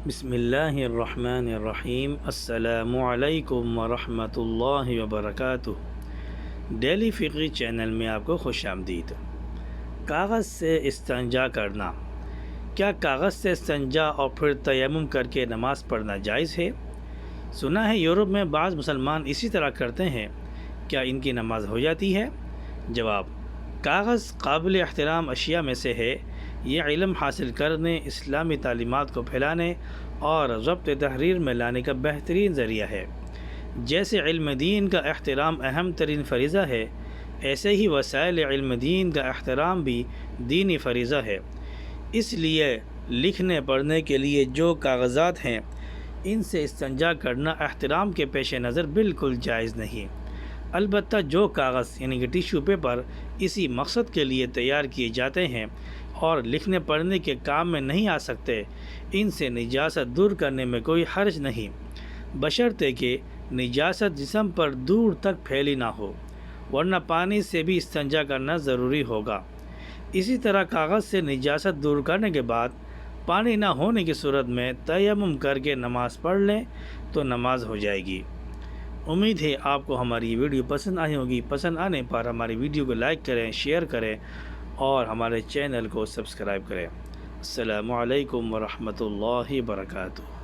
بسم اللہ الرحمن الرحیم۔ السلام علیکم ورحمۃ اللہ وبرکاتہ۔ ڈیلی فقی چینل میں آپ کو خوش آمدید۔ کاغذ سے استنجا کرنا، کیا کاغذ سے استنجا اور پھر تیمم کر کے نماز پڑھنا جائز ہے؟ سنا ہے یورپ میں بعض مسلمان اسی طرح کرتے ہیں، کیا ان کی نماز ہو جاتی ہے؟ جواب: کاغذ قابل احترام اشیاء میں سے ہے۔ یہ علم حاصل کرنے، اسلامی تعلیمات کو پھیلانے اور ضبط تحریر میں لانے کا بہترین ذریعہ ہے۔ جیسے علم دین کا احترام اہم ترین فریضہ ہے، ایسے ہی وسائل علم دین کا احترام بھی دینی فریضہ ہے۔ اس لیے لکھنے پڑھنے کے لیے جو کاغذات ہیں، ان سے استنجا کرنا احترام کے پیش نظر بالکل جائز نہیں۔ البتہ جو کاغذ یعنی کہ ٹیشو پیپر اسی مقصد کے لیے تیار کیے جاتے ہیں اور لکھنے پڑھنے کے کام میں نہیں آ سکتے، ان سے نجاست دور کرنے میں کوئی حرج نہیں، بشرطے کہ نجاست جسم پر دور تک پھیلی نہ ہو، ورنہ پانی سے بھی استنجا کرنا ضروری ہوگا۔ اسی طرح کاغذ سے نجاست دور کرنے کے بعد پانی نہ ہونے کی صورت میں تیمم کر کے نماز پڑھ لیں تو نماز ہو جائے گی۔ امید ہے آپ کو ہماری ویڈیو پسند آئی ہوگی۔ پسند آنے پر ہماری ویڈیو کو لائک کریں، شیئر کریں اور ہمارے چینل کو سبسکرائب کریں۔ السلام علیکم ورحمۃ اللہ وبرکاتہ۔